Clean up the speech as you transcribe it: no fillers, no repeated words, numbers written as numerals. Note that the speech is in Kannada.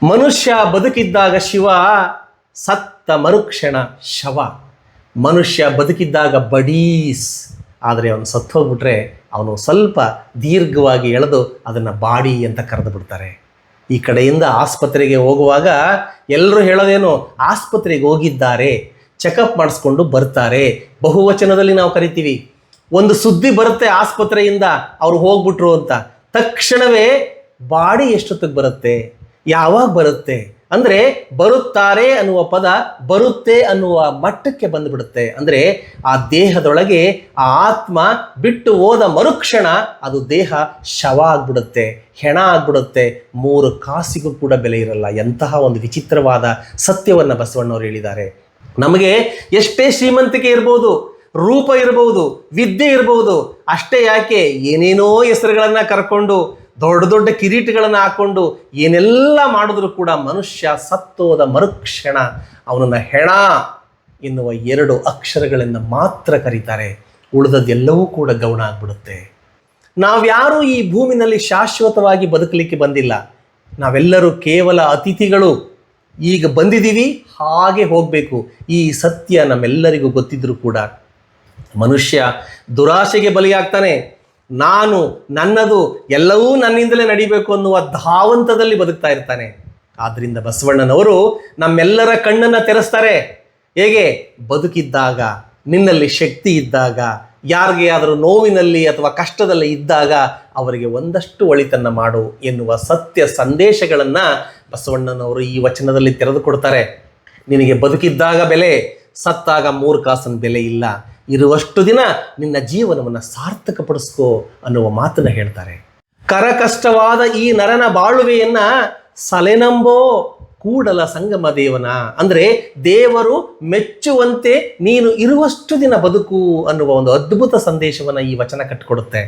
ಮನುಷ್ಯ ಬದುಕಿದ್ದಾಗ ಶಿವ, ಸತ್ತ ಮರುಕ್ಷಣ ಶವ. ಮನುಷ್ಯ ಬದುಕಿದ್ದಾಗ ಬಡೀಸ್, ಆದರೆ ಅವನು ಸತ್ತು ಹೋಗ್ಬಿಟ್ರೆ ಅವನು ಸ್ವಲ್ಪ ದೀರ್ಘವಾಗಿ ಎಳೆದು ಅದನ್ನು ಬಾಡಿ ಅಂತ ಕರೆದು ಬಿಡ್ತಾರೆ. ಈ ಕಡೆಯಿಂದ ಆಸ್ಪತ್ರೆಗೆ ಹೋಗುವಾಗ ಎಲ್ಲರೂ ಹೇಳೋದೇನು, ಆಸ್ಪತ್ರೆಗೆ ಹೋಗಿದ್ದಾರೆ, ಚೆಕಪ್ ಮಾಡಿಸ್ಕೊಂಡು ಬರ್ತಾರೆ. ಬಹುವಚನದಲ್ಲಿ ನಾವು ಕರಿತೀವಿ. ಒಂದು ಸುದ್ದಿ ಬರುತ್ತೆ ಆಸ್ಪತ್ರೆಯಿಂದ ಅವ್ರು ಹೋಗ್ಬಿಟ್ರು ಅಂತ, ತಕ್ಷಣವೇ ಬಾಡಿ ಎಷ್ಟೊತ್ತಿಗೆ ಬರುತ್ತೆ, ಯಾವಾಗ ಬರುತ್ತೆ ಅಂದರೆ ಬರುತ್ತಾರೆ ಅನ್ನುವ ಪದ ಬರುತ್ತೆ ಅನ್ನುವ ಮಟ್ಟಕ್ಕೆ ಬಂದುಬಿಡುತ್ತೆ. ಅಂದರೆ ಆ ದೇಹದೊಳಗೆ ಆ ಆತ್ಮ ಬಿಟ್ಟು ಹೋದ ಮರುಕ್ಷಣ ಅದು ದೇಹ ಶವ ಆಗ್ಬಿಡುತ್ತೆ, ಹೆಣ ಆಗ್ಬಿಡುತ್ತೆ. 3 ಕಾಸಿಗೂ ಕೂಡ ಬೆಲೆ ಇರಲ್ಲ. ಎಂತಹ ಒಂದು ವಿಚಿತ್ರವಾದ ಸತ್ಯವನ್ನು ಬಸವಣ್ಣವರು ಹೇಳಿದ್ದಾರೆ. ನಮಗೆ ಎಷ್ಟೇ ಶ್ರೀಮಂತಿಕೆ ಇರ್ಬೋದು, ರೂಪ ಇರಬಹುದು, ವಿದ್ಯೆ ಇರಬಹುದು, ಅಷ್ಟೇ ಯಾಕೆ ಏನೇನೋ ಹೆಸರುಗಳನ್ನು ಕರ್ಕೊಂಡು ದೊಡ್ಡ ದೊಡ್ಡ ಕಿರೀಟಗಳನ್ನು ಹಾಕ್ಕೊಂಡು ಏನೆಲ್ಲ ಮಾಡಿದ್ರು ಕೂಡ ಮನುಷ್ಯ ಸತ್ತೋದ ಮರುಕ್ಷಣ ಅವನನ್ನು ಹೆಣ ಎನ್ನುವ 2 ಅಕ್ಷರಗಳನ್ನು ಮಾತ್ರ ಕರೀತಾರೆ. ಉಳಿದದ್ದೆಲ್ಲವೂ ಕೂಡ ಗೌಣ ಆಗ್ಬಿಡುತ್ತೆ. ನಾವ್ಯಾರೂ ಈ ಭೂಮಿನಲ್ಲಿ ಶಾಶ್ವತವಾಗಿ ಬದುಕಲಿಕ್ಕೆ ಬಂದಿಲ್ಲ. ನಾವೆಲ್ಲರೂ ಕೇವಲ ಅತಿಥಿಗಳು. ಈಗ ಬಂದಿದ್ದೀವಿ, ಹಾಗೆ ಹೋಗಬೇಕು. ಈ ಸತ್ಯ ನಮ್ಮೆಲ್ಲರಿಗೂ ಗೊತ್ತಿದ್ರೂ ಕೂಡ ಮನುಷ್ಯ ದುರಾಶೆಗೆ ಬಲಿಯಾಗ್ತಾನೆ. ನಾನು, ನನ್ನದು, ಎಲ್ಲವೂ ನನ್ನಿಂದಲೇ ನಡಿಬೇಕು ಅನ್ನುವ ಧಾವಂತದಲ್ಲಿ ಬದುಕ್ತಾ ಇರ್ತಾನೆ. ಆದ್ದರಿಂದ ಬಸವಣ್ಣನವರು ನಮ್ಮೆಲ್ಲರ ಕಣ್ಣನ್ನು ತೆರೆಸ್ತಾರೆ. ಹೇಗೆ? ಬದುಕಿದ್ದಾಗ, ನಿನ್ನಲ್ಲಿ ಶಕ್ತಿ ಇದ್ದಾಗ, ಯಾರಿಗೆ ಆದರೂ ನೋವಿನಲ್ಲಿ ಅಥವಾ ಕಷ್ಟದಲ್ಲಿ ಇದ್ದಾಗ ಅವರಿಗೆ ಒಂದಷ್ಟು ಒಳಿತನ್ನು ಮಾಡು ಎನ್ನುವ ಸತ್ಯ ಸಂದೇಶಗಳನ್ನು ಬಸವಣ್ಣನವರು ಈ ವಚನದಲ್ಲಿ ತೆರೆದುಕೊಡ್ತಾರೆ. ನಿನಗೆ ಬದುಕಿದ್ದಾಗ ಬೆಲೆ, ಸತ್ತಾಗ 3 ಕಾಸಿನ ಬೆಲೆ ಇಲ್ಲ. ಇರುವಷ್ಟು ದಿನ ನಿನ್ನ ಜೀವನವನ್ನು ಸಾರ್ಥಕಪಡಿಸ್ಕೋ ಅನ್ನುವ ಮಾತನ್ನು ಹೇಳ್ತಾರೆ. ಕರಕಷ್ಟವಾದ ಈ ನರನ ಬಾಳುವೆಯನ್ನ ಸಲೆನಂಬೋ ಕೂಡಲ ಸಂಗಮ ದೇವನ, ಅಂದರೆ ದೇವರು ಮೆಚ್ಚುವಂತೆ ನೀನು ಇರುವಷ್ಟು ದಿನ ಬದುಕು ಅನ್ನುವ ಒಂದು ಅದ್ಭುತ ಸಂದೇಶವನ್ನು ಈ ವಚನ ಕಟ್ಟಿಕೊಡುತ್ತೆ.